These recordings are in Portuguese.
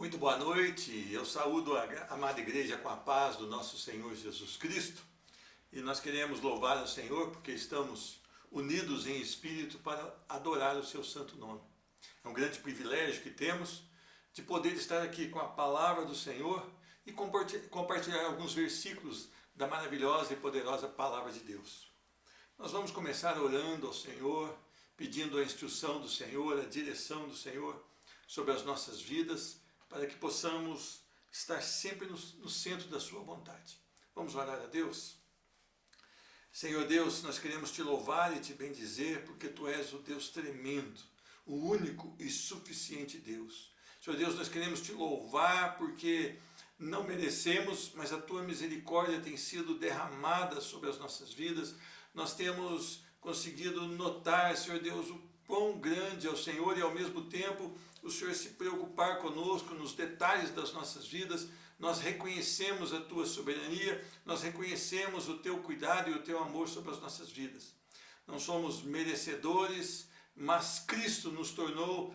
Muito boa noite, eu saúdo a amada igreja com a paz do nosso Senhor Jesus Cristo e nós queremos louvar ao Senhor porque estamos unidos em espírito para adorar o seu santo nome. É um grande privilégio que temos de poder estar aqui com a palavra do Senhor e compartilhar alguns versículos da maravilhosa e poderosa palavra de Deus. Nós vamos começar orando ao Senhor, pedindo a instrução do Senhor, a direção do Senhor sobre as nossas vidas, para que possamos estar sempre no centro da sua vontade. Vamos orar a Deus? Senhor Deus, nós queremos te louvar e te bendizer, porque tu és o Deus tremendo, o único e suficiente Deus. Senhor Deus, nós queremos te louvar porque não merecemos, mas a tua misericórdia tem sido derramada sobre as nossas vidas. Nós temos conseguido notar, Senhor Deus, o quão grande é o Senhor e ao mesmo tempo o Senhor se preocupar conosco nos detalhes das nossas vidas. Nós reconhecemos a tua soberania, nós reconhecemos o teu cuidado e o teu amor sobre as nossas vidas. Não somos merecedores, mas Cristo nos tornou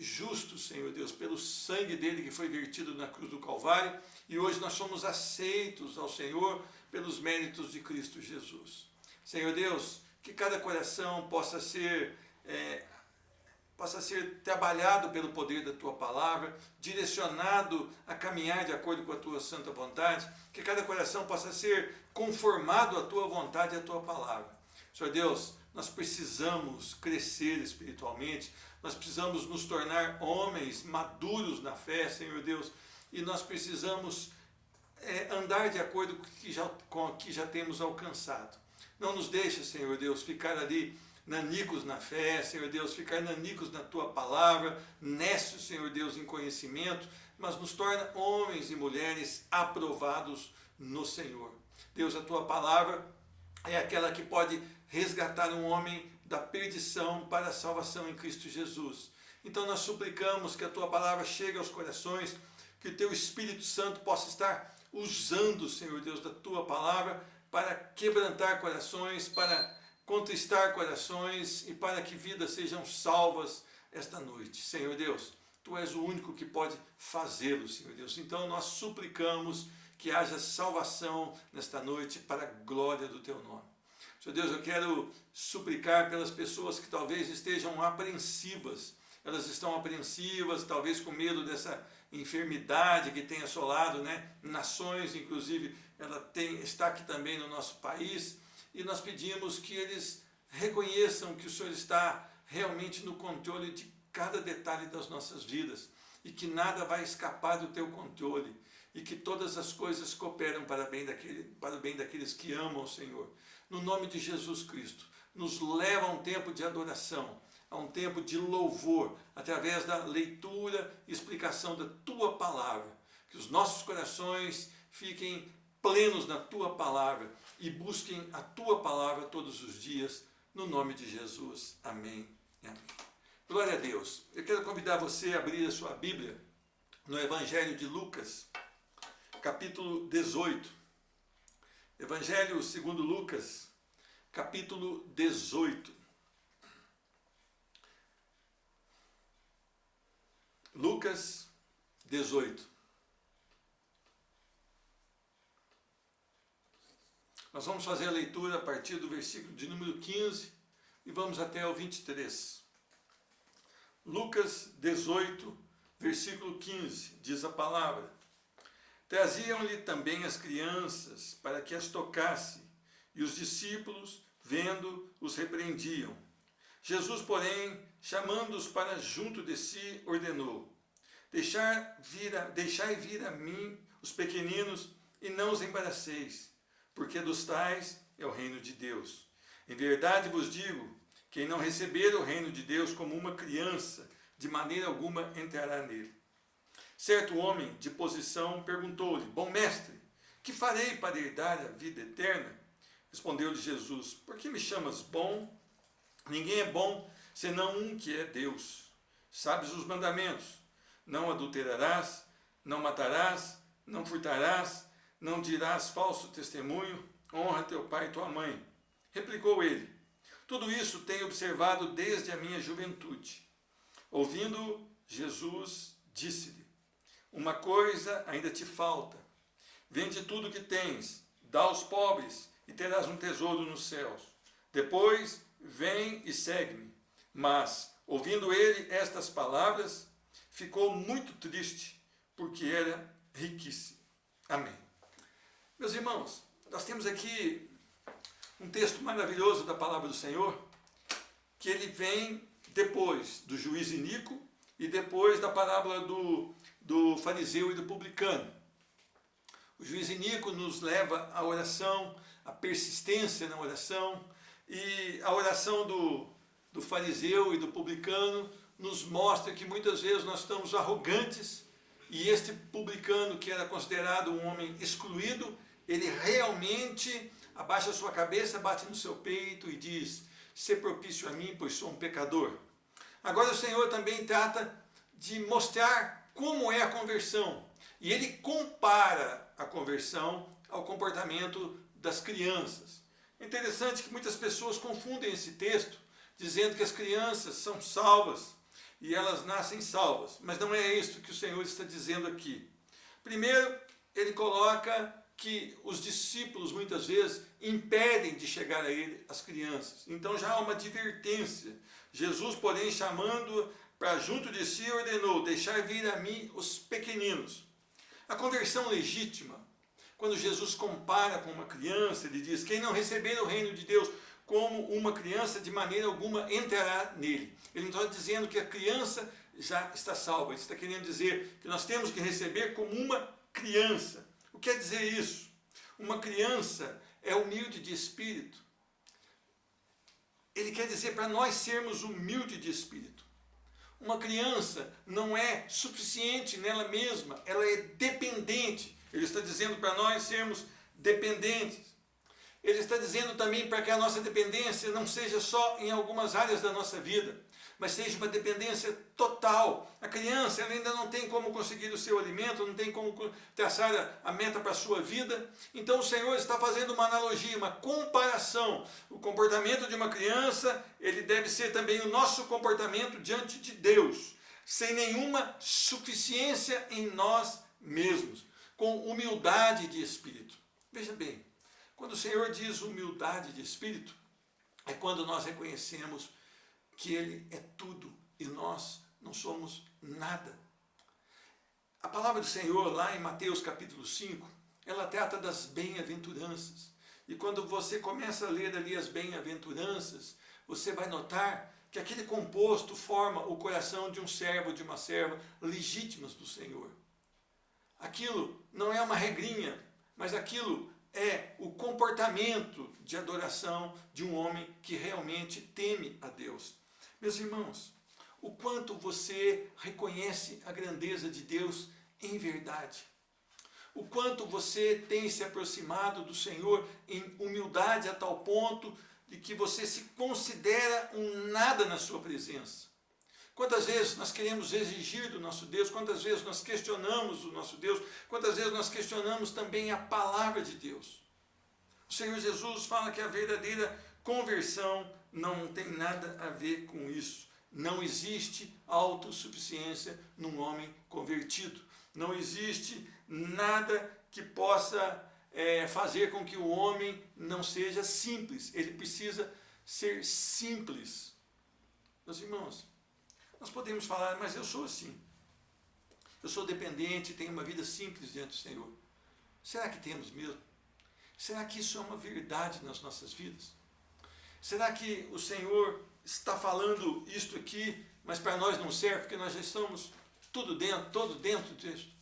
justos, Senhor Deus, pelo sangue dele que foi vertido na cruz do Calvário, e hoje nós somos aceitos ao Senhor pelos méritos de Cristo Jesus. Senhor Deus, que cada coração possa ser trabalhado pelo poder da tua palavra, direcionado a caminhar de acordo com a tua santa vontade, que cada coração possa ser conformado à tua vontade e à tua palavra. Senhor Deus, nós precisamos crescer espiritualmente, nós precisamos nos tornar homens maduros na fé, Senhor Deus, e nós precisamos andar de acordo com o que já temos alcançado. Não nos deixe, Senhor Deus, ficar ali nanicos na fé, Senhor Deus, ficar nanicos na tua palavra, nécios, Senhor Deus, em conhecimento, mas nos torna homens e mulheres aprovados no Senhor. Deus, a tua palavra é aquela que pode resgatar um homem da perdição para a salvação em Cristo Jesus. Então nós suplicamos que a tua palavra chegue aos corações, que o teu Espírito Santo possa estar usando, Senhor Deus, da tua palavra para quebrantar corações, para contristar corações e para que vidas sejam salvas esta noite. Senhor Deus, tu és o único que pode fazê-lo, Senhor Deus. Então nós suplicamos que haja salvação nesta noite para a glória do teu nome. Senhor Deus, eu quero suplicar pelas pessoas que talvez estejam apreensivas. Elas estão apreensivas, talvez com medo dessa enfermidade que tem assolado, nações, inclusive ela está aqui também no nosso país, e nós pedimos que eles reconheçam que o Senhor está realmente no controle de cada detalhe das nossas vidas, e que nada vai escapar do teu controle, e que todas as coisas cooperam para o bem daqueles que amam o Senhor. No nome de Jesus Cristo, nos leva a um tempo de adoração, a um tempo de louvor, através da leitura e explicação da tua palavra. Que os nossos corações fiquem plenos na tua palavra e busquem a tua palavra todos os dias, no nome de Jesus. Amém e amém. Glória a Deus. Eu quero convidar você a abrir a sua Bíblia no Evangelho de Lucas, capítulo 18. Evangelho segundo Lucas, capítulo 18. Lucas 18. Nós vamos fazer a leitura a partir do versículo de número 15 e vamos até o 23. Lucas 18, versículo 15, diz a palavra: Traziam-lhe também as crianças para que as tocasse, e os discípulos, vendo, os repreendiam. Jesus, porém, chamando-os para junto de si, ordenou: Deixai vir a mim os pequeninos, e não os embaraceis, porque dos tais é o reino de Deus. Em verdade vos digo, quem não receber o reino de Deus como uma criança, de maneira alguma entrará nele. Certo homem de posição perguntou-lhe: Bom mestre, que farei para herdar a vida eterna? Respondeu-lhe Jesus: Por que me chamas bom? Ninguém é bom, senão um que é Deus. Sabes os mandamentos: não adulterarás, não matarás, não furtarás, não dirás falso testemunho, honra teu pai e tua mãe. Replicou ele: Tudo isso tenho observado desde a minha juventude. Ouvindo, Jesus disse-lhe: uma coisa ainda te falta. Vende tudo o que tens, dá aos pobres e terás um tesouro nos céus. Depois, vem e segue-me. Mas, ouvindo ele estas palavras, ficou muito triste, porque era riquíssimo. Amém. Meus irmãos, nós temos aqui um texto maravilhoso da palavra do Senhor, que ele vem depois do juiz iníquo e depois da parábola do fariseu e do publicano. O juiz iníquo nos leva à oração, à persistência na oração, e a oração do fariseu e do publicano nos mostra que muitas vezes nós estamos arrogantes, e este publicano, que era considerado um homem excluído, ele realmente abaixa a sua cabeça, bate no seu peito e diz: "Sê propício a mim, pois sou um pecador." Agora o Senhor também trata de mostrar como é a conversão, e ele compara a conversão ao comportamento das crianças. É interessante que muitas pessoas confundem esse texto, dizendo que as crianças são salvas e elas nascem salvas, mas não é isso que o Senhor está dizendo aqui. Primeiro, ele coloca que os discípulos muitas vezes impedem de chegar a ele as crianças. Então já há uma advertência. Jesus, porém, chamando para junto de si, ordenou: "Deixai vir a mim os pequeninos." A conversão legítima, quando Jesus compara com uma criança, ele diz: "Quem não receber o reino de Deus como uma criança, de maneira alguma entrará nele." Ele não está dizendo que a criança já está salva, ele está querendo dizer que nós temos que receber como uma criança. O que quer dizer isso? Uma criança é humilde de espírito. Ele quer dizer para nós sermos humildes de espírito. Uma criança não é suficiente nela mesma, ela é dependente. Ele está dizendo para nós sermos dependentes. Ele está dizendo também para que a nossa dependência não seja só em algumas áreas da nossa vida, mas seja uma dependência total. A criança, ela ainda não tem como conseguir o seu alimento, não tem como traçar a meta para a sua vida. Então o Senhor está fazendo uma analogia, uma comparação. O comportamento de uma criança, ele deve ser também o nosso comportamento diante de Deus, sem nenhuma suficiência em nós mesmos, com humildade de espírito. Veja bem, quando o Senhor diz humildade de espírito, é quando nós reconhecemos que Ele é tudo e nós não somos nada. A palavra do Senhor, lá em Mateus capítulo 5, ela trata das bem-aventuranças. E quando você começa a ler ali as bem-aventuranças, você vai notar que aquele composto forma o coração de um servo, de uma serva legítimas do Senhor. Aquilo não é uma regrinha, mas aquilo é o comportamento de adoração de um homem que realmente teme a Deus. Meus irmãos, o quanto você reconhece a grandeza de Deus em verdade. O quanto você tem se aproximado do Senhor em humildade a tal ponto de que você se considera um nada na sua presença. Quantas vezes nós queremos exigir do nosso Deus, quantas vezes nós questionamos o nosso Deus, quantas vezes nós questionamos também a palavra de Deus. O Senhor Jesus fala que a verdadeira conversão não tem nada a ver com isso. Não existe autossuficiência num homem convertido. Não existe nada que possa fazer com que o homem não seja simples. Ele precisa ser simples. Meus irmãos, nós podemos falar: "Mas eu sou assim. Eu sou dependente, tenho uma vida simples diante do Senhor." Será que temos mesmo? Será que isso é uma verdade nas nossas vidas? Será que o Senhor está falando isto aqui, mas para nós não serve, porque nós já estamos todo dentro disso?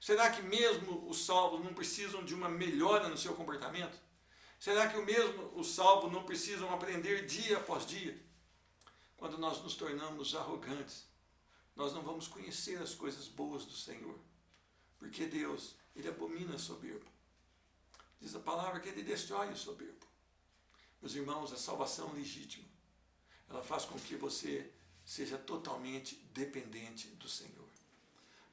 Será que mesmo os salvos não precisam de uma melhora no seu comportamento? Será que mesmo os salvos não precisam aprender dia após dia? Quando nós nos tornamos arrogantes, nós não vamos conhecer as coisas boas do Senhor, porque Deus, Ele abomina soberbo. Diz a palavra que Ele destrói o soberbo. Meus irmãos, a salvação legítima, ela faz com que você seja totalmente dependente do Senhor.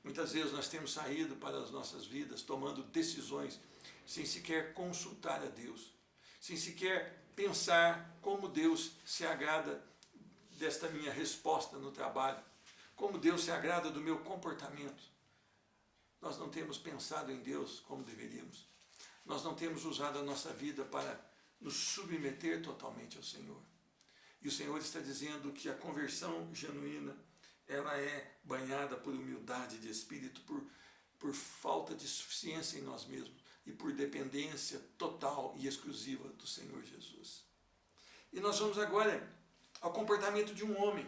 Muitas vezes nós temos saído para as nossas vidas tomando decisões sem sequer consultar a Deus, sem sequer pensar como Deus se agrada desta minha resposta no trabalho, como Deus se agrada do meu comportamento. nós não temos pensado em Deus como deveríamos. Nós não temos usado a nossa vida para nos submeter totalmente ao Senhor. E o Senhor está dizendo que a conversão genuína, ela é banhada por humildade de espírito, por falta de suficiência em nós mesmos e por dependência total e exclusiva do Senhor Jesus. E nós vamos agora ao comportamento de um homem.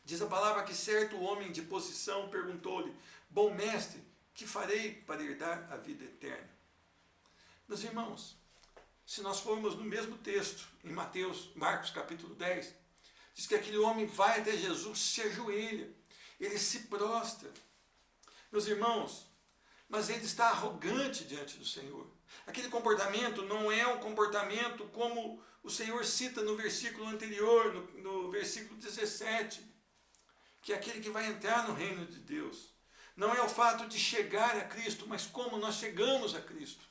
Diz a palavra que certo homem de posição perguntou-lhe: bom mestre, que farei para herdar a vida eterna? Meus irmãos, se nós formos no mesmo texto, em Marcos capítulo 10, diz que aquele homem vai até Jesus, se ajoelha, ele se prostra. Meus irmãos, mas ele está arrogante diante do Senhor. Aquele comportamento não é um comportamento como o Senhor cita no versículo anterior, no versículo 17, que é aquele que vai entrar no reino de Deus. Não é o fato de chegar a Cristo, mas como nós chegamos a Cristo.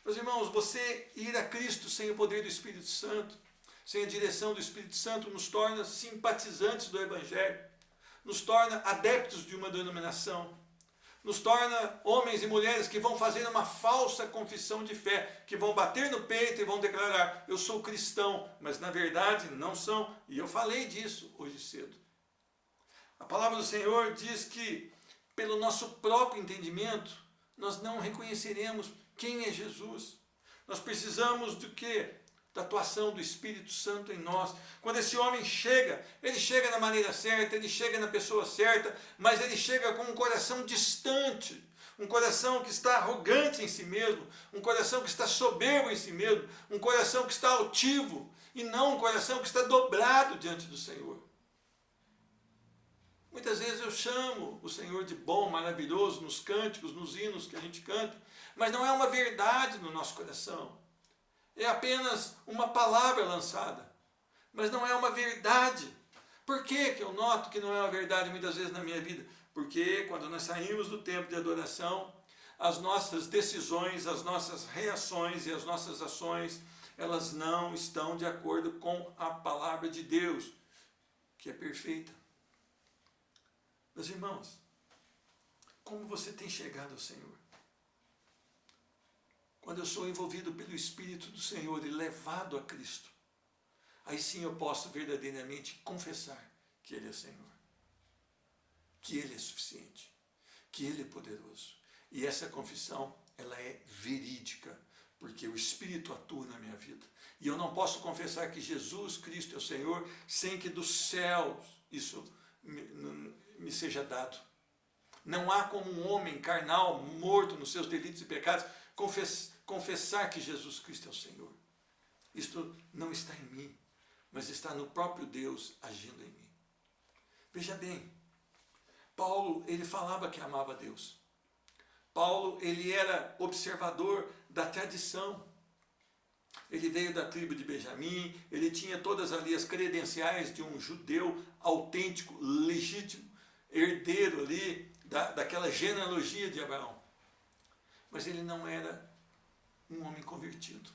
Meus irmãos, você ir a Cristo sem o poder do Espírito Santo, sem a direção do Espírito Santo, nos torna simpatizantes do Evangelho, nos torna adeptos de uma denominação, nos torna homens e mulheres que vão fazer uma falsa confissão de fé, que vão bater no peito e vão declarar: eu sou cristão, mas na verdade não são. E eu falei disso hoje cedo. A palavra do Senhor diz que, pelo nosso próprio entendimento, nós não reconheceremos quem é Jesus. Nós precisamos do quê? Da atuação do Espírito Santo em nós. Quando esse homem chega, ele chega da maneira certa, ele chega na pessoa certa, mas ele chega com um coração distante, um coração que está arrogante em si mesmo, um coração que está soberbo em si mesmo, um coração que está altivo, e não um coração que está dobrado diante do Senhor. Muitas vezes eu chamo o Senhor de bom, maravilhoso, nos cânticos, nos hinos que a gente canta, mas não é uma verdade no nosso coração. É apenas uma palavra lançada, mas não é uma verdade. Por que eu noto que não é uma verdade muitas vezes na minha vida? Porque quando nós saímos do tempo de adoração, as nossas decisões, as nossas reações e as nossas ações, elas não estão de acordo com a palavra de Deus, que é perfeita. Meus irmãos, como você tem chegado ao Senhor? Quando eu sou envolvido pelo Espírito do Senhor e levado a Cristo, aí sim eu posso verdadeiramente confessar que Ele é Senhor, que Ele é suficiente, que Ele é poderoso. E essa confissão, ela é verídica, porque o Espírito atua na minha vida. E eu não posso confessar que Jesus Cristo é o Senhor sem que dos céus isso me seja dado. Não há como um homem carnal, morto nos seus delitos e pecados, confessar que Jesus Cristo é o Senhor. Isto não está em mim, mas está no próprio Deus agindo em mim. Veja bem, Paulo, ele falava que amava Deus. Paulo, ele era observador da tradição. Ele veio da tribo de Benjamim, ele tinha todas ali as credenciais de um judeu autêntico, legítimo, herdeiro ali daquela genealogia de Abraão. Mas ele não era um homem convertido.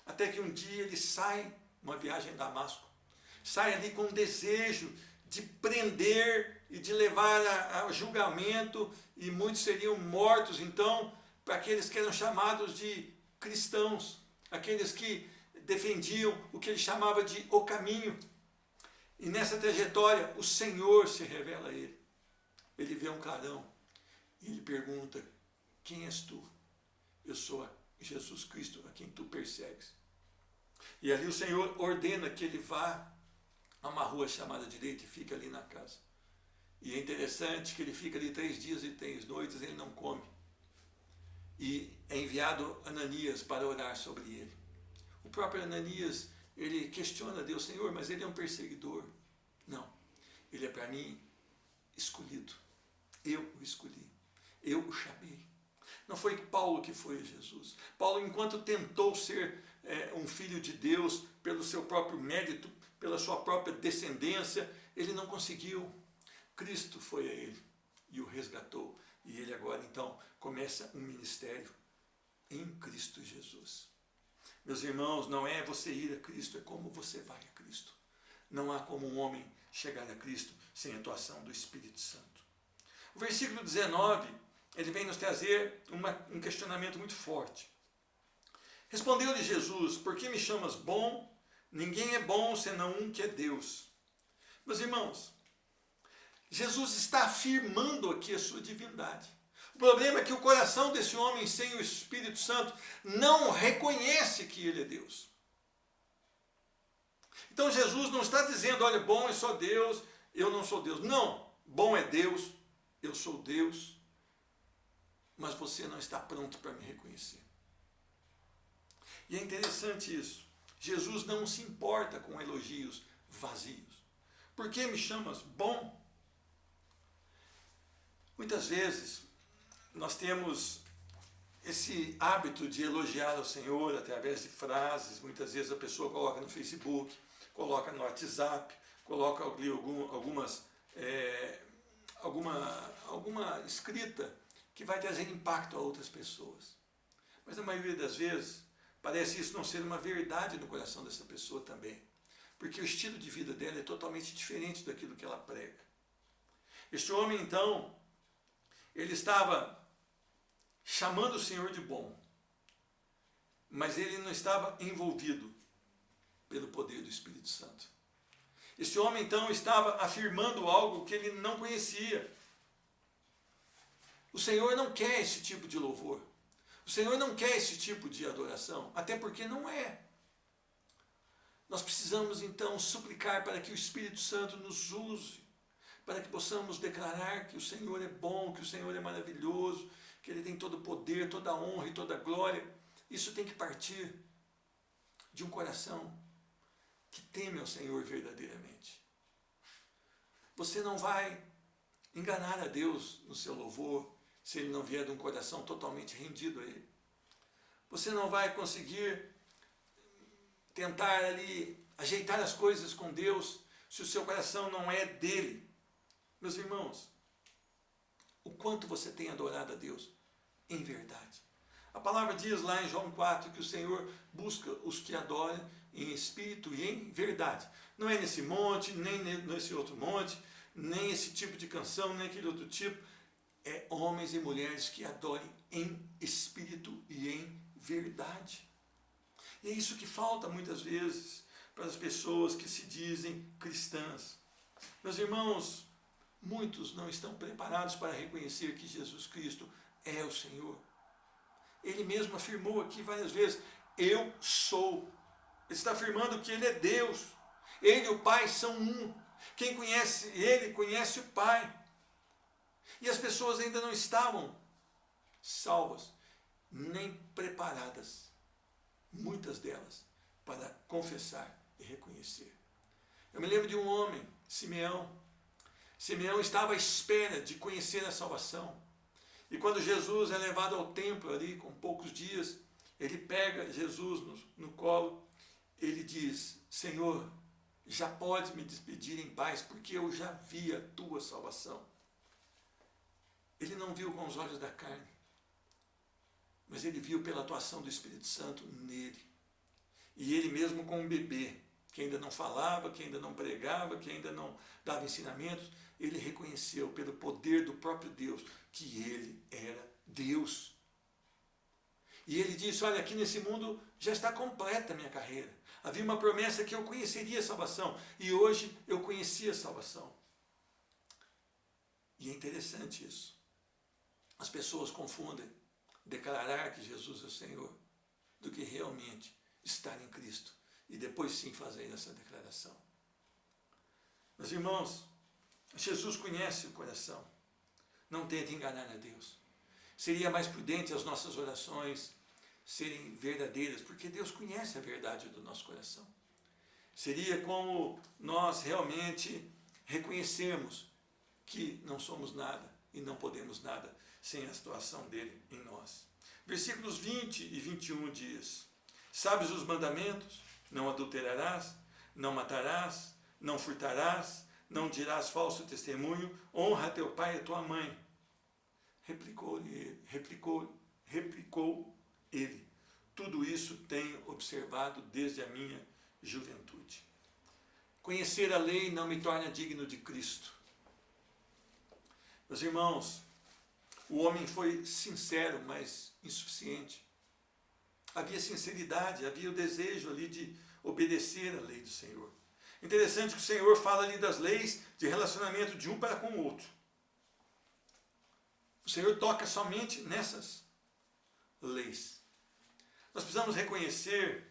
Até que um dia ele sai, uma viagem a Damasco, sai ali com um desejo de prender e de levar a julgamento, e muitos seriam mortos, então, para aqueles que eram chamados de cristãos, aqueles que defendiam o que ele chamava de o caminho. E nessa trajetória, o Senhor se revela a ele. Ele vê um clarão e ele pergunta: quem és tu? Eu sou Jesus Cristo, a quem tu persegues. E ali o Senhor ordena que ele vá a uma rua chamada direita e fica ali na casa. E é interessante que ele fica ali 3 dias e 3 noites, ele não come. E é enviado Ananias para orar sobre ele. O próprio Ananias, ele questiona Deus: Senhor, mas ele é um perseguidor. Não, ele é para mim escolhido. Eu o escolhi, eu o chamei. Não foi Paulo que foi a Jesus. Paulo, enquanto tentou ser um filho de Deus pelo seu próprio mérito, pela sua própria descendência, ele não conseguiu. Cristo foi a ele e o resgatou. E ele agora, então, começa um ministério em Cristo Jesus. Meus irmãos, não é você ir a Cristo, é como você vai a Cristo. Não há como um homem chegar a Cristo sem a atuação do Espírito Santo. O versículo 19, ele vem nos trazer um questionamento muito forte. Respondeu-lhe Jesus: por que me chamas bom? Ninguém é bom senão um que é Deus. Meus irmãos, Jesus está afirmando aqui a sua divindade. O problema é que o coração desse homem sem o Espírito Santo não reconhece que ele é Deus. Então Jesus não está dizendo, olha, bom é só Deus, eu não sou Deus. Não, bom é Deus, eu sou Deus, mas você não está pronto para me reconhecer. E é interessante isso. Jesus não se importa com elogios vazios. Por que me chamas bom? Muitas vezes nós temos esse hábito de elogiar ao Senhor através de frases. Muitas vezes a pessoa coloca no Facebook, coloca no WhatsApp, coloca ali alguma escrita que vai trazer impacto a outras pessoas. Mas na maioria das vezes parece isso não ser uma verdade no coração dessa pessoa também, porque o estilo de vida dela é totalmente diferente daquilo que ela prega. Este homem então, ele estava chamando o Senhor de bom, mas ele não estava envolvido pelo poder do Espírito Santo. Este homem então estava afirmando algo que ele não conhecia. O Senhor não quer esse tipo de louvor. O Senhor não quer esse tipo de adoração, até porque não é. Nós precisamos então suplicar para que o Espírito Santo nos use, para que possamos declarar que o Senhor é bom, que o Senhor é maravilhoso, que Ele tem todo o poder, toda a honra e toda a glória. Isso tem que partir de um coração que teme ao Senhor verdadeiramente. Você não vai enganar a Deus no seu louvor se Ele não vier de um coração totalmente rendido a Ele. Você não vai conseguir tentar ali ajeitar as coisas com Deus se o seu coração não é dele. Meus irmãos, o quanto você tem adorado a Deus em verdade. A palavra diz lá em João 4 que o Senhor busca os que adoram em espírito e em verdade. Não é nesse monte, nem nesse outro monte, nem esse tipo de canção, nem aquele outro tipo. É homens e mulheres que adorem em espírito e em verdade. E é isso que falta muitas vezes para as pessoas que se dizem cristãs. Meus irmãos, muitos não estão preparados para reconhecer que Jesus Cristo é o Senhor. Ele mesmo afirmou aqui várias vezes, eu sou. Ele está afirmando que Ele é Deus. Ele e o Pai são um. Quem conhece Ele, conhece o Pai. E as pessoas ainda não estavam salvas, nem preparadas, muitas delas, para confessar e reconhecer. Eu me lembro de um homem, Simeão. Simeão estava à espera de conhecer a salvação. E quando Jesus é levado ao templo ali, com poucos dias, ele pega Jesus no colo, ele diz, Senhor, já pode me despedir em paz, porque eu já vi a tua salvação. Ele não viu com os olhos da carne, mas ele viu pela atuação do Espírito Santo nele. E ele mesmo como um bebê, que ainda não falava, que ainda não pregava, que ainda não dava ensinamentos, ele reconheceu pelo poder do próprio Deus que ele era Deus. E ele disse, olha, aqui nesse mundo já está completa a minha carreira. Havia uma promessa que eu conheceria a salvação, e hoje eu conheci a salvação. E é interessante isso. As pessoas confundem declarar que Jesus é o Senhor do que realmente estar em Cristo e depois sim fazer essa declaração. Meus irmãos, Jesus conhece o coração. Não tente enganar a Deus. Seria mais prudente as nossas orações serem verdadeiras, porque Deus conhece a verdade do nosso coração. Seria como nós realmente reconhecermos que não somos nada e não podemos nada sem a situação dele em nós. Versículos 20 e 21 diz, sabes os mandamentos? Não adulterarás, não matarás, não furtarás, não dirás falso testemunho, honra teu pai e a tua mãe. Replicou ele, tudo isso tenho observado desde a minha juventude. Conhecer a lei não me torna digno de Cristo. Meus irmãos, o homem foi sincero, mas insuficiente. Havia sinceridade, havia o desejo ali de obedecer à lei do Senhor. Interessante que o Senhor fala ali das leis de relacionamento de um para com o outro. O Senhor toca somente nessas leis. Nós precisamos reconhecer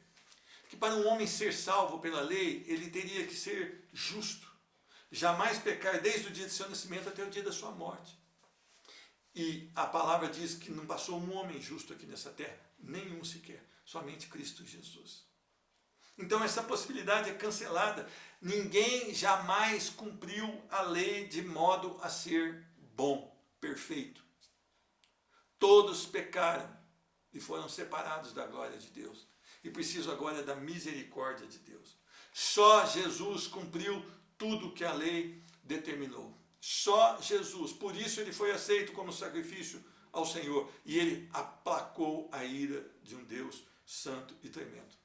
que para um homem ser salvo pela lei, ele teria que ser justo. Jamais pecar desde o dia de seu nascimento até o dia da sua morte. E a palavra diz que não passou um homem justo aqui nessa terra, nenhum sequer, somente Cristo Jesus. Então essa possibilidade é cancelada. Ninguém jamais cumpriu a lei de modo a ser bom, perfeito. Todos pecaram e foram separados da glória de Deus. E precisam agora da misericórdia de Deus. Só Jesus cumpriu tudo que a lei determinou. Só Jesus. Por isso ele foi aceito como sacrifício ao Senhor. E ele aplacou a ira de um Deus santo e tremendo.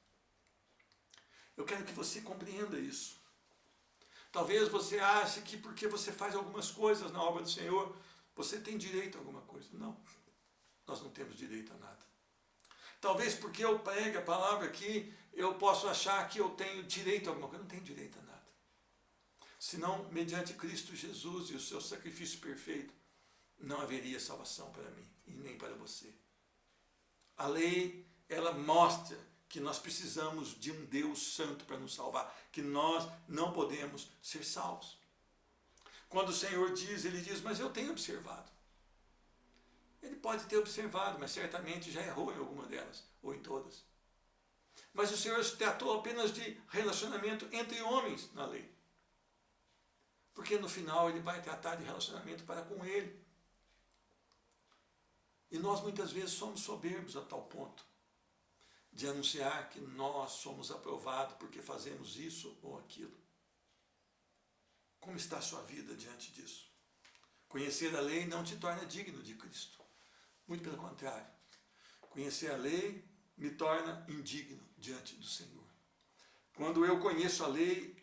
Eu quero que você compreenda isso. Talvez você ache que porque você faz algumas coisas na obra do Senhor, você tem direito a alguma coisa. Não, nós não temos direito a nada. Talvez porque eu prego a palavra aqui, eu posso achar que eu tenho direito a alguma coisa. Eu não tenho direito a nada. Senão, mediante Cristo Jesus e o seu sacrifício perfeito, não haveria salvação para mim e nem para você. A lei, ela mostra que nós precisamos de um Deus santo para nos salvar, que nós não podemos ser salvos. Quando o Senhor diz, ele diz, mas eu tenho observado. Ele pode ter observado, mas certamente já errou em alguma delas, ou em todas. Mas o Senhor tratou apenas de relacionamento entre homens na lei. Porque no final ele vai tratar de relacionamento para com ele. E nós muitas vezes somos soberbos a tal ponto de anunciar que nós somos aprovados porque fazemos isso ou aquilo. Como está a sua vida diante disso? Conhecer a lei não te torna digno de Cristo. Muito pelo contrário. Conhecer a lei me torna indigno diante do Senhor. Quando eu conheço a lei,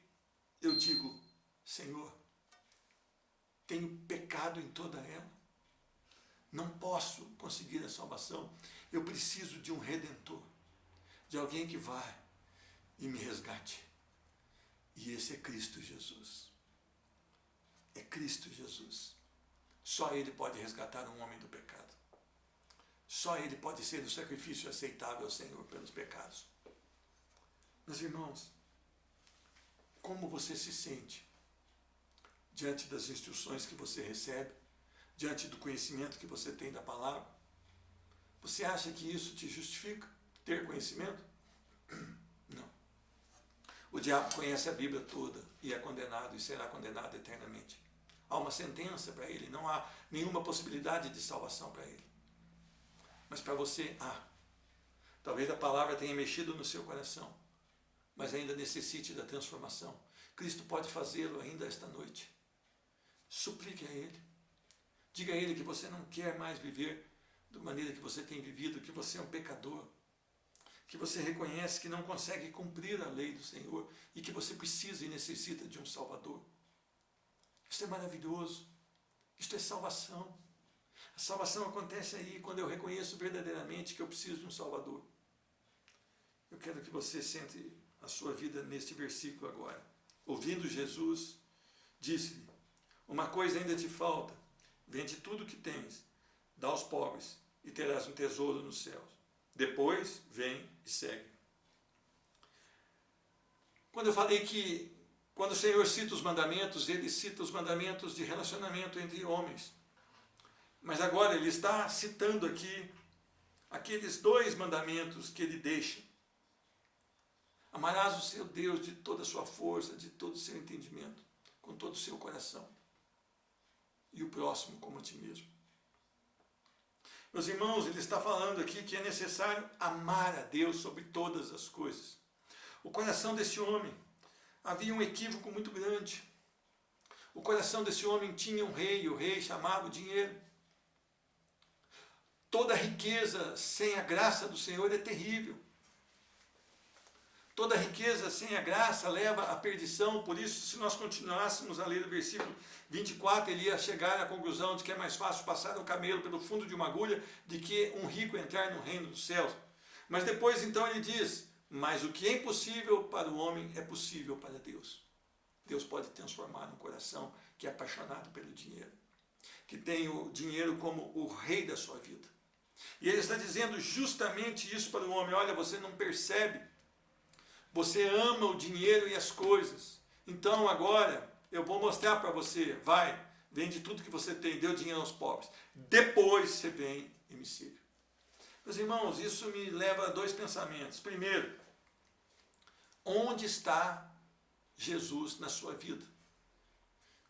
eu digo, Senhor, tenho pecado em toda ela. Não posso conseguir a salvação. Eu preciso de um Redentor. De alguém que vai e me resgate. E esse é Cristo Jesus. É Cristo Jesus. Só Ele pode resgatar um homem do pecado. Só Ele pode ser o sacrifício aceitável ao Senhor pelos pecados. Meus irmãos, como você se sente diante das instruções que você recebe, diante do conhecimento que você tem da palavra? Você acha que isso te justifica? Ter conhecimento? Não. O diabo conhece a Bíblia toda e é condenado e será condenado eternamente. Há uma sentença para ele, não há nenhuma possibilidade de salvação para ele. Mas para você, talvez a palavra tenha mexido no seu coração, mas ainda necessite da transformação. Cristo pode fazê-lo ainda esta noite. Suplique a Ele. Diga a Ele que você não quer mais viver da maneira que você tem vivido, que você é um pecador, que você reconhece que não consegue cumprir a lei do Senhor e que você precisa e necessita de um Salvador. Isto é maravilhoso. Isto é salvação. A salvação acontece aí quando eu reconheço verdadeiramente que eu preciso de um Salvador. Eu quero que você centre a sua vida neste versículo agora. Ouvindo Jesus, disse-lhe, uma coisa ainda te falta, vende tudo o que tens, dá aos pobres e terás um tesouro nos céus. Depois, vem e segue. Quando eu falei que, quando o Senhor cita os mandamentos, Ele cita os mandamentos de relacionamento entre homens. Mas agora Ele está citando aqui aqueles 2 mandamentos que Ele deixa. Amarás o seu Deus de toda a sua força, de todo o seu entendimento, com todo o seu coração. E o próximo como a ti mesmo. Meus irmãos, ele está falando aqui que é necessário amar a Deus sobre todas as coisas. O coração desse homem havia um equívoco muito grande. O coração desse homem tinha um rei, e o rei chamava o dinheiro. Toda riqueza sem a graça do Senhor é terrível. Toda riqueza sem a graça leva à perdição. Por isso, se nós continuássemos a ler o versículo 24, ele ia chegar à conclusão de que é mais fácil passar um camelo pelo fundo de uma agulha do que um rico entrar no reino dos céus. Mas depois então ele diz, mas o que é impossível para o homem é possível para Deus. Deus pode transformar um coração que é apaixonado pelo dinheiro, que tem o dinheiro como o rei da sua vida. E ele está dizendo justamente isso para o homem. Olha, você não percebe, você ama o dinheiro e as coisas. Então agora eu vou mostrar para você, vai, vende tudo que você tem, dê o dinheiro aos pobres. Depois você vem e me siga. Meus irmãos, isso me leva a dois pensamentos. Primeiro, onde está Jesus na sua vida?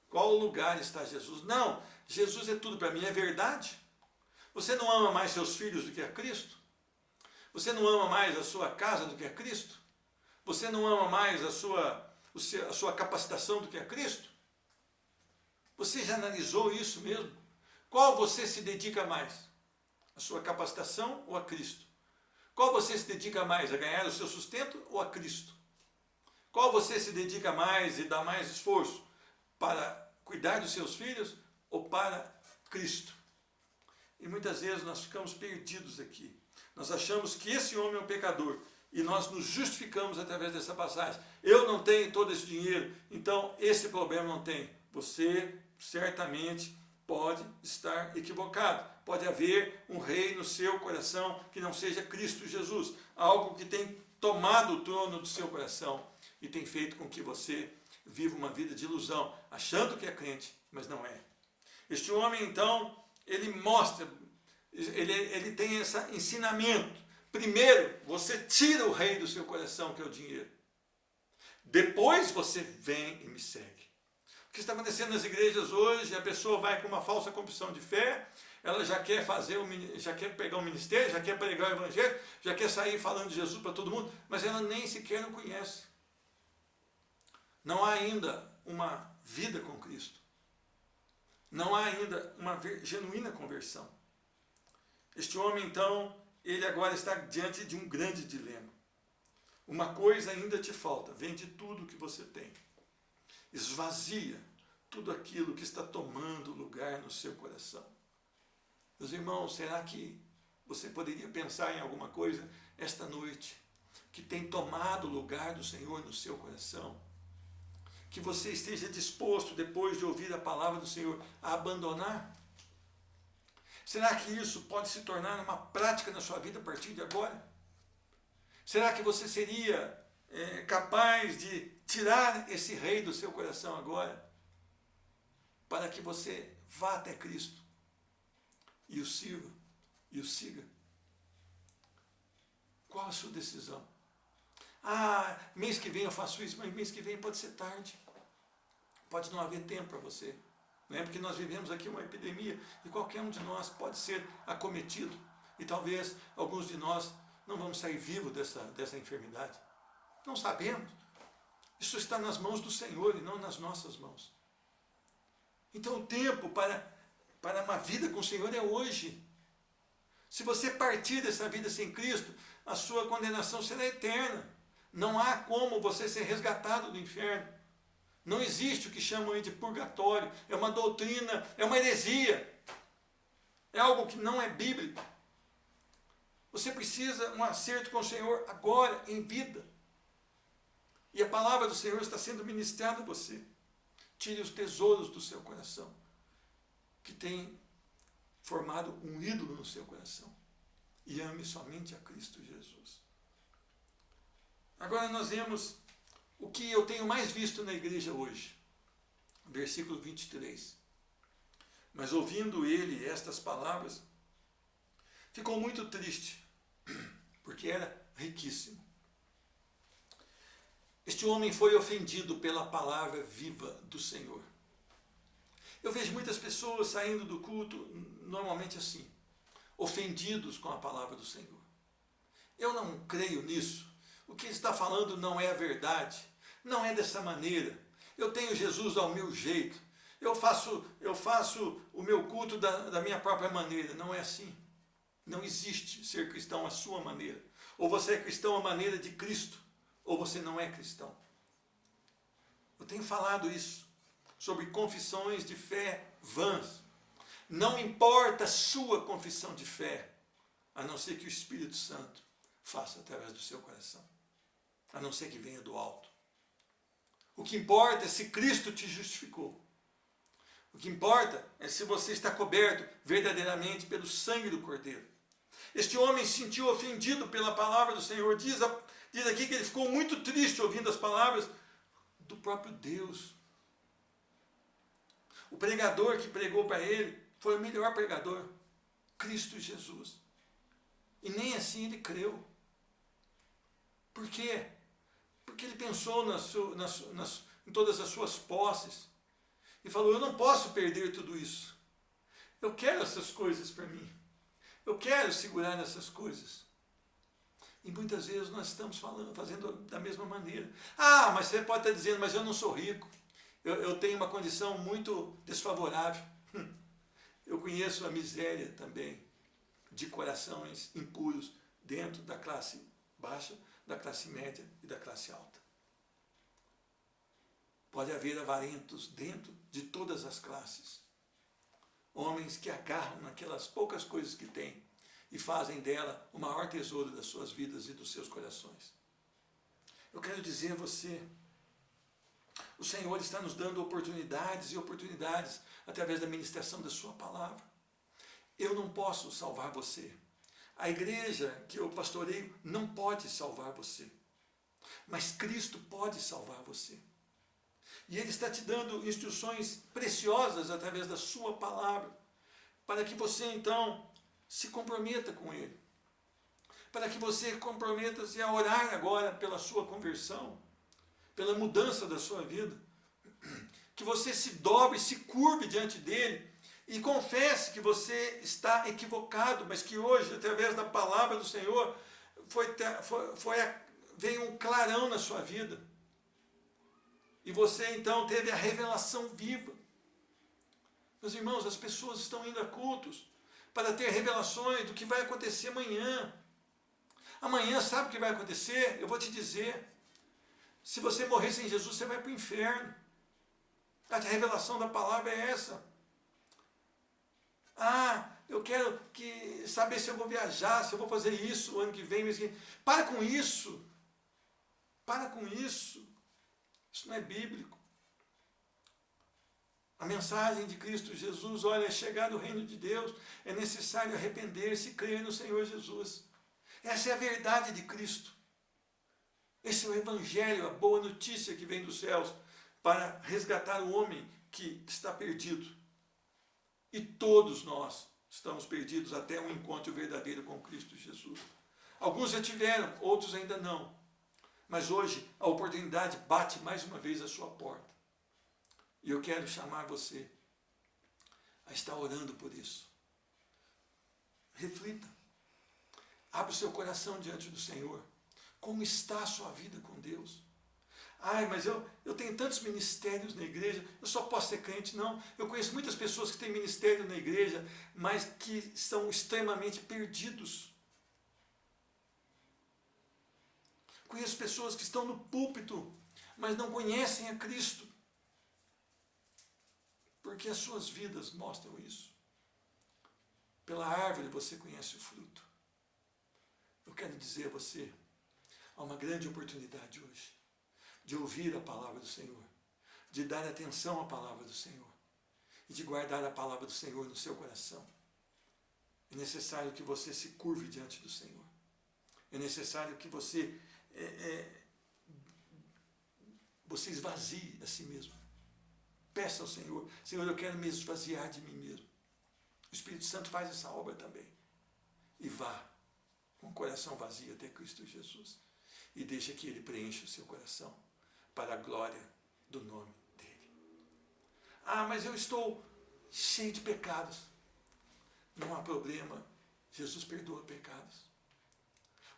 Qual lugar está Jesus? Não, Jesus é tudo para mim, é verdade? Você não ama mais seus filhos do que a Cristo? Você não ama mais a sua casa do que a Cristo? Você não ama mais a sua capacitação do que a Cristo? Você já analisou isso mesmo? Qual você se dedica mais? A sua capacitação ou a Cristo? Qual você se dedica mais? A ganhar o seu sustento ou a Cristo? Qual você se dedica mais e dá mais esforço? Para cuidar dos seus filhos ou para Cristo? E muitas vezes nós ficamos perdidos aqui. Nós achamos que esse homem é um pecador e nós nos justificamos através dessa passagem. Eu não tenho todo esse dinheiro, então esse problema não tem. Você certamente pode estar equivocado. Pode haver um rei no seu coração que não seja Cristo Jesus. Algo que tem tomado o trono do seu coração e tem feito com que você viva uma vida de ilusão, achando que é crente, mas não é. Este homem, então, ele mostra, ele tem esse ensinamento. Primeiro, você tira o rei do seu coração, que é o dinheiro. Depois você vem e me segue. O que está acontecendo nas igrejas hoje, a pessoa vai com uma falsa confissão de fé, ela já quer já quer pegar um ministério, já quer pregar o evangelho, já quer sair falando de Jesus para todo mundo, mas ela nem sequer o conhece. Não há ainda uma vida com Cristo. Não há ainda uma genuína conversão. Este homem, então, ele agora está diante de um grande dilema. Uma coisa ainda te falta, vende tudo o que você tem. Esvazia tudo aquilo que está tomando lugar no seu coração. Meus irmãos, será que você poderia pensar em alguma coisa esta noite que tem tomado lugar do Senhor no seu coração? Que você esteja disposto, depois de ouvir a palavra do Senhor, a abandonar? Será que isso pode se tornar uma prática na sua vida a partir de agora? Será que você seria capaz de tirar esse rei do seu coração agora, para que você vá até Cristo e o sirva e o siga? Qual a sua decisão? Ah, mês que vem eu faço isso, mas mês que vem pode ser tarde. Pode não haver tempo para você. Não é? Porque nós vivemos aqui uma epidemia e qualquer um de nós pode ser acometido. E talvez alguns de nós não vamos sair vivos dessa enfermidade. Não sabemos. Isso está nas mãos do Senhor e não nas nossas mãos. Então o tempo para uma vida com o Senhor é hoje. Se você partir dessa vida sem Cristo, a sua condenação será eterna. Não há como você ser resgatado do inferno. Não existe o que chamam de purgatório. É uma doutrina, é uma heresia. É algo que não é bíblico. Você precisa um acerto com o Senhor agora, em vida. E a palavra do Senhor está sendo ministrada a você. Tire os tesouros do seu coração, que tem formado um ídolo no seu coração. E ame somente a Cristo Jesus. Agora nós vemos o que eu tenho mais visto na igreja hoje. Versículo 23. Mas ouvindo ele estas palavras, ficou muito triste, porque era riquíssimo. Este homem foi ofendido pela palavra viva do Senhor. Eu vejo muitas pessoas saindo do culto, normalmente assim, ofendidos com a palavra do Senhor. Eu não creio nisso. O que ele está falando não é a verdade. Não é dessa maneira. Eu tenho Jesus ao meu jeito. Eu faço o meu culto da minha própria maneira. Não é assim. Não existe ser cristão à sua maneira. Ou você é cristão à maneira de Cristo, ou você não é cristão. Eu tenho falado isso sobre confissões de fé vãs. Não importa a sua confissão de fé, a não ser que o Espírito Santo faça através do seu coração, a não ser que venha do alto. O que importa é se Cristo te justificou. O que importa é se você está coberto verdadeiramente pelo sangue do Cordeiro. Este homem se sentiu ofendido pela palavra do Senhor. Diz aqui que ele ficou muito triste ouvindo as palavras do próprio Deus. O pregador que pregou para ele foi o melhor pregador, Cristo Jesus. E nem assim ele creu. Por quê? Porque ele pensou em todas as suas posses e falou, eu não posso perder tudo isso. Eu quero essas coisas para mim. Eu quero segurar nessas coisas. E muitas vezes nós estamos fazendo da mesma maneira. Ah, mas você pode estar dizendo, mas eu não sou rico. Eu tenho uma condição muito desfavorável. Eu conheço a miséria também de corações impuros dentro da classe baixa, da classe média e da classe alta. Pode haver avarentos dentro de todas as classes. Homens que agarram naquelas poucas coisas que têm e fazem dela o maior tesouro das suas vidas e dos seus corações. Eu quero dizer a você, o Senhor está nos dando oportunidades e oportunidades através da ministração da sua palavra. Eu não posso salvar você. A igreja que eu pastoreio não pode salvar você. Mas Cristo pode salvar você. E Ele está te dando instruções preciosas através da sua palavra, para que você então se comprometa com Ele. Para que você comprometa-se a orar agora pela sua conversão, pela mudança da sua vida. Que você se dobre, se curve diante dEle e confesse que você está equivocado, mas que hoje, através da palavra do Senhor, veio um clarão na sua vida. E você então teve a revelação viva. Meus irmãos, as pessoas estão indo a cultos para ter revelações do que vai acontecer amanhã. Amanhã, sabe o que vai acontecer? Eu vou te dizer. Se você morrer sem Jesus, você vai para o inferno. A revelação da palavra é essa. Ah, eu quero saber se eu vou viajar, se eu vou fazer isso o ano que vem. Para com isso. Para com isso. Isso não é bíblico. A mensagem de Cristo Jesus, olha, é chegado o reino de Deus, é necessário arrepender-se e crer no Senhor Jesus. Essa é a verdade de Cristo. Esse é o Evangelho, a boa notícia que vem dos céus, para resgatar o homem que está perdido. E todos nós estamos perdidos até um encontro verdadeiro com Cristo Jesus. Alguns já tiveram, outros ainda não. Mas hoje a oportunidade bate mais uma vez à sua porta. E eu quero chamar você a estar orando por isso. Reflita. Abra o seu coração diante do Senhor. Como está a sua vida com Deus? Ai, mas eu tenho tantos ministérios na igreja, eu só posso ser crente. Não, eu conheço muitas pessoas que têm ministério na igreja, mas que são extremamente perdidos. Conheço pessoas que estão no púlpito, mas não conhecem a Cristo. Porque as suas vidas mostram isso. Pela árvore você conhece o fruto. Eu quero dizer a você, há uma grande oportunidade hoje de ouvir a palavra do Senhor, de dar atenção à palavra do Senhor e de guardar a palavra do Senhor no seu coração. É necessário que você se curve diante do Senhor. É necessário que você esvazie a si mesmo. Peça ao Senhor, Senhor, eu quero me esvaziar de mim mesmo. O Espírito Santo faz essa obra também. E vá com o coração vazio até Cristo Jesus. E deixa que Ele preencha o seu coração para a glória do nome dEle. Ah, mas eu estou cheio de pecados. Não há problema. Jesus perdoa pecados.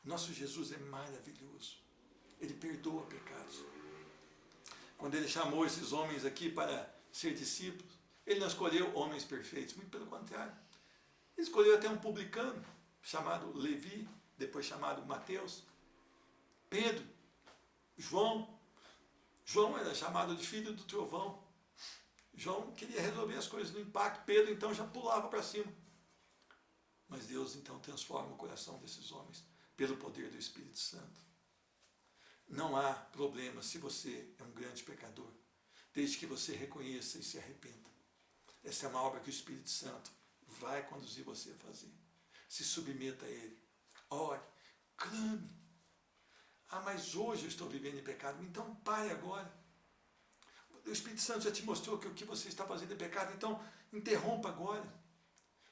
O nosso Jesus é maravilhoso. Ele perdoa pecados. Quando Ele chamou esses homens aqui para ser discípulos, Ele não escolheu homens perfeitos, muito pelo contrário. Ele escolheu até um publicano, chamado Levi, depois chamado Mateus, Pedro. João era chamado de filho do trovão. João queria resolver as coisas no impacto. Pedro então já pulava para cima. Mas Deus então transforma o coração desses homens pelo poder do Espírito Santo. Não há problema se você é um grande pecador, desde que você reconheça e se arrependa. Essa é uma obra que o Espírito Santo vai conduzir você a fazer. Se submeta a Ele. Ore, clame. Ah, mas hoje eu estou vivendo em pecado. Então pare agora. O Espírito Santo já te mostrou que o que você está fazendo é pecado, então interrompa agora.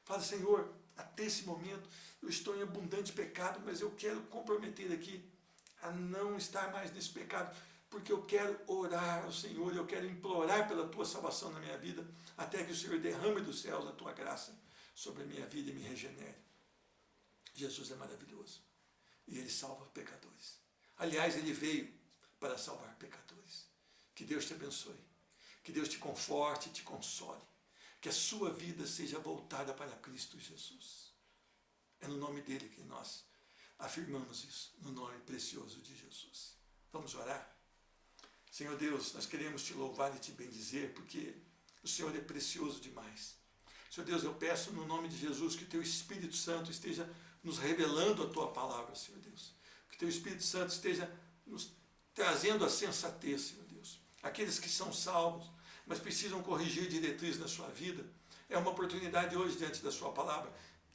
Fala, Senhor, até esse momento eu estou em abundante pecado, mas eu quero comprometer aqui a não estar mais nesse pecado, porque eu quero orar ao Senhor, eu quero implorar pela tua salvação na minha vida, até que o Senhor derrame dos céus a tua graça sobre a minha vida e me regenere. Jesus é maravilhoso e Ele salva pecadores. Aliás, Ele veio para salvar pecadores. Que Deus te abençoe, que Deus te conforte e te console, que a sua vida seja voltada para Cristo Jesus. É no nome dele que nós afirmamos isso, no nome precioso de Jesus. Vamos orar? Senhor Deus, nós queremos te louvar e te bendizer, porque o Senhor é precioso demais. Senhor Deus, eu peço no nome de Jesus que teu Espírito Santo esteja nos revelando a tua palavra, Senhor Deus. Que teu Espírito Santo esteja nos trazendo a sensatez, Senhor Deus. Aqueles que são salvos, mas precisam corrigir diretrizes na sua vida, é uma oportunidade hoje diante da sua palavra.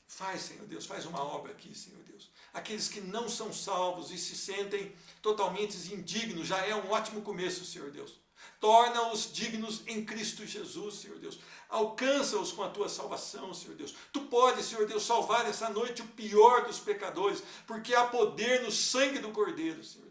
Faz, Senhor Deus, faz uma obra aqui, Senhor Deus. Aqueles que não são salvos e se sentem totalmente indignos, já é um ótimo começo, Senhor Deus. Torna-os dignos em Cristo Jesus, Senhor Deus. Alcança-os com a tua salvação, Senhor Deus. Tu podes, Senhor Deus, salvar essa noite o pior dos pecadores, porque há poder no sangue do Cordeiro, Senhor Deus.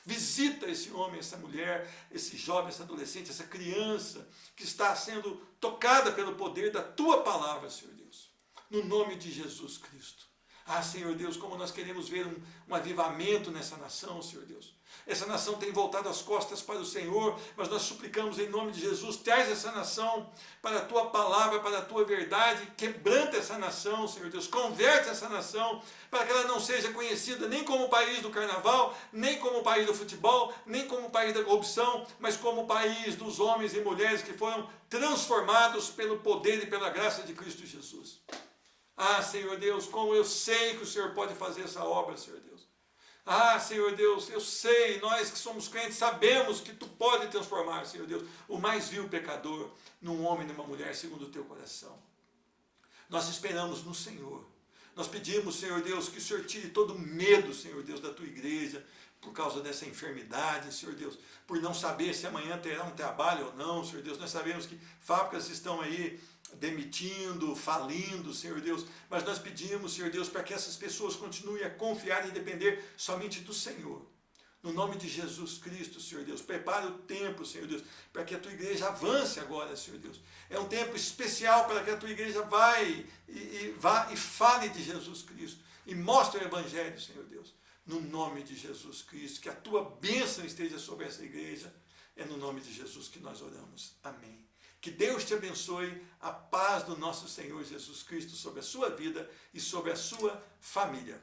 Visita esse homem, essa mulher, esse jovem, essa adolescente, essa criança que está sendo tocada pelo poder da tua palavra, Senhor Deus. No nome de Jesus Cristo. Ah, Senhor Deus, como nós queremos ver um avivamento nessa nação, Senhor Deus. Essa nação tem voltado as costas para o Senhor, mas nós suplicamos em nome de Jesus, traz essa nação para a tua palavra, para a tua verdade, quebranta essa nação, Senhor Deus, converte essa nação, para que ela não seja conhecida nem como o país do carnaval, nem como o país do futebol, nem como o país da corrupção, mas como o país dos homens e mulheres que foram transformados pelo poder e pela graça de Cristo Jesus. Ah, Senhor Deus, como eu sei que o Senhor pode fazer essa obra, Senhor Deus. Ah, Senhor Deus, eu sei, nós que somos crentes sabemos que Tu pode transformar, Senhor Deus, o mais vil pecador num homem e numa mulher segundo o Teu coração. Nós esperamos no Senhor. Nós pedimos, Senhor Deus, que o Senhor tire todo o medo, Senhor Deus, da Tua igreja, por causa dessa enfermidade, Senhor Deus, por não saber se amanhã terá um trabalho ou não, Senhor Deus. Nós sabemos que fábricas estão aí demitindo, falindo, Senhor Deus, mas nós pedimos, Senhor Deus, para que essas pessoas continuem a confiar e depender somente do Senhor. No nome de Jesus Cristo, Senhor Deus, prepare o tempo, Senhor Deus, para que a Tua igreja avance agora, Senhor Deus. É um tempo especial para que a Tua igreja vá e fale de Jesus Cristo e mostre o Evangelho, Senhor Deus. No nome de Jesus Cristo, que a Tua bênção esteja sobre essa igreja. É no nome de Jesus que nós oramos. Amém. Que Deus te abençoe, a paz do nosso Senhor Jesus Cristo sobre a sua vida e sobre a sua família.